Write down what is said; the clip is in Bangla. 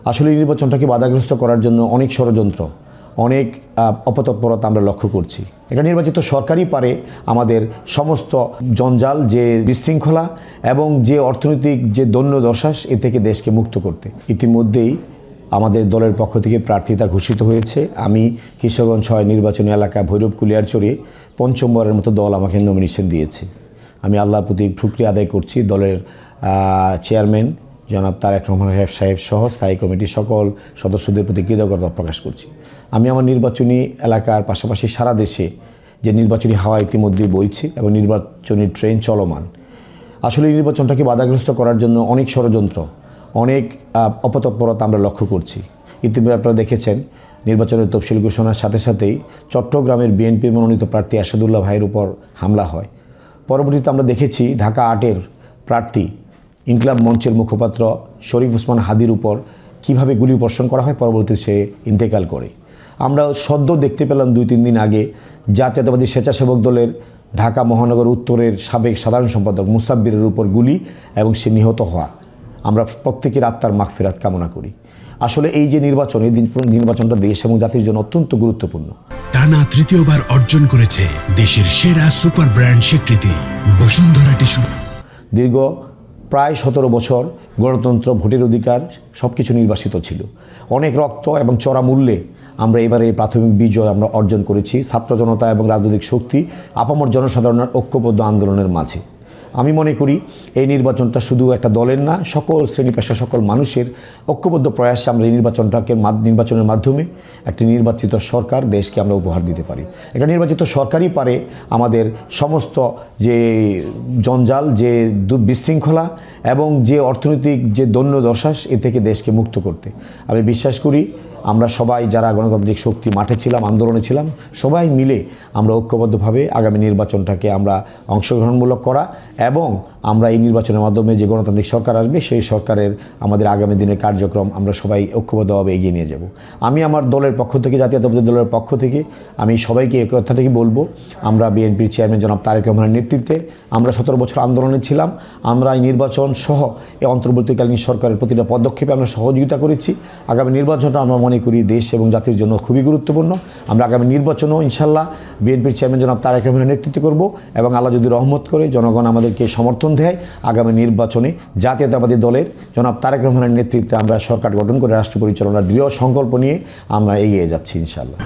আসলে নির্বাচনটাকে বাধাগ্রস্ত করার জন্য অনেক ষড়যন্ত্র, অনেক অপতৎপরতা আমরা লক্ষ্য করছি। একটা নির্বাচিত সরকারই পারে আমাদের সমস্ত জঞ্জাল, যে বিশৃঙ্খলা এবং যে অর্থনৈতিক যে দৈন্যদশা, এ থেকে দেশকে মুক্ত করতে। ইতিমধ্যেই আমাদের দলের পক্ষ থেকে প্রার্থিতা ঘোষিত হয়েছে। আমি কিশোরগঞ্জ 6 নির্বাচনী এলাকা ভৈরব কুলিয়ারচরে পঞ্চমবারের মতো দল আমাকে নমিনেশন দিয়েছে। আমি আল্লাহর প্রতি শুকরিয়া আদায় করছি। দলের চেয়ারম্যান জনাব তারেক রহমান সাহেব সহ স্থায়ী কমিটির সকল সদস্যদের প্রতি কৃতজ্ঞতা প্রকাশ করছি। আমি আমার নির্বাচনী এলাকার পাশাপাশি সারা দেশে যে নির্বাচনী হাওয়া ইতিমধ্যেই বইছে এবং নির্বাচনী ট্রেন চলমান। আসলে এই নির্বাচনটাকে বাধাগ্রস্ত করার জন্য অনেক ষড়যন্ত্র, অনেক অপতৎপরতা আমরা লক্ষ্য করছি। ইতিমধ্যে আপনারা দেখেছেন নির্বাচনের তফসিল ঘোষণার সাথে সাথেই চট্টগ্রামের বিএনপি মনোনীত প্রার্থী আসাদুল্লাহ ভাইয়ের উপর হামলা হয়। পরবর্তীতে আমরা দেখেছি ঢাকা 8-এর প্রার্থী ইনকিলাব মঞ্চের মুখপাত্র শরীফ ওসমান হাদির উপর কীভাবে গুলি বর্ষণ করা হয়, পরবর্তীতে সে ইন্তেকাল করে। আমরা সদ্য দেখতে পেলাম 2-3 দিন আগে জাতীয়তাবাদী স্বেচ্ছাসেবক দলের ঢাকা মহানগর উত্তরের সাবেক সাধারণ সম্পাদক মুসাব্বিরের উপর গুলি এবং সে নিহত হওয়া। আমরা প্রত্যেকের আত্মার মাগফিরাত কামনা করি। আসলে এই যে নির্বাচন, এই নির্বাচনটা দেশ এবং জাতির জন্য অত্যন্ত গুরুত্বপূর্ণ। টানা তৃতীয়বার অর্জন করেছে দেশের সেরা সুপার ব্র্যান্ড স্বীকৃতি বসুন্ধরা টিস্যু। দীর্ঘ প্রায় 17 বছর গণতন্ত্র, ভোটের অধিকার সব কিছু নির্বাসিত ছিল। অনেক রক্ত এবং চড়া মূল্যে আমরা এবারে এই প্রাথমিক বিজয় আমরা অর্জন করেছি ছাত্র জনতা এবং রাজনৈতিক শক্তি, আপামর জনসাধারণের ঐক্যবদ্ধ আন্দোলনের মাঝে। আমি মনে করি এই নির্বাচনটা শুধু একটা দলের না, সকল শ্রেণী পেশা, সকল মানুষের ঐক্যবদ্ধ প্রয়াসে আমরা এই নির্বাচনের মাধ্যমে একটি নির্বাচিত সরকার দেশকে আমরা উপহার দিতে পারি। একটা নির্বাচিত সরকারই পারে আমাদের সমস্ত যে জঞ্জাল, যে বিশৃঙ্খলা এবং যে অর্থনৈতিক যে দৈন্যদশা, এ থেকে দেশকে মুক্ত করতে। আমি বিশ্বাস করি আমরা সবাই যারা গণতান্ত্রিক শক্তি মাঠে ছিলাম, আন্দোলনে ছিলাম, সবাই মিলে আমরা ঐক্যবদ্ধভাবে আগামী নির্বাচনটাকে আমরা অংশগ্রহণমূলক করা এবং আমরা এই নির্বাচনের মাধ্যমে যে গণতান্ত্রিক সরকার আসবে সেই সরকারের আমাদের আগামী দিনের কার্যক্রম আমরা সবাই ঐক্যবদ্ধভাবে এগিয়ে নিয়ে যাব। আমি আমার দলের পক্ষ থেকে, জাতীয়তাবাদী দলের পক্ষ থেকে আমি সবাইকে এই কথাটাই বলবো, আমরা বিএনপির চেয়ারম্যান জনাব তারেক রহমানের নেতৃত্বে আমরা 17 বছর আন্দোলনে ছিলাম। আমরা এই নির্বাচন সহ এই অন্তর্বর্তীকালীন সরকারের প্রতিটা পদক্ষেপে আমরা সহযোগিতা করেছি। আগামী নির্বাচনটা আমরা মনে করি দেশ এবং জাতির জন্য খুবই গুরুত্বপূর্ণ। আমরা আগামী নির্বাচনও ইনশাল্লাহ বিএনপির চেয়ারম্যান জনাব তারেক রহমানের নেতৃত্ব করব এবং আল্লাহ যদি রহমত করে জনগণ আমাদেরকে সমর্থন দেয়, আগামী নির্বাচনে জাতীয়তাবাদী দলের জনাব তারেক রহমানের নেতৃত্বে আমরা সরকার গঠন করে রাষ্ট্র পরিচালনার দৃঢ় সংকল্প নিয়ে আমরা এগিয়ে যাচ্ছি ইনশাল্লাহ।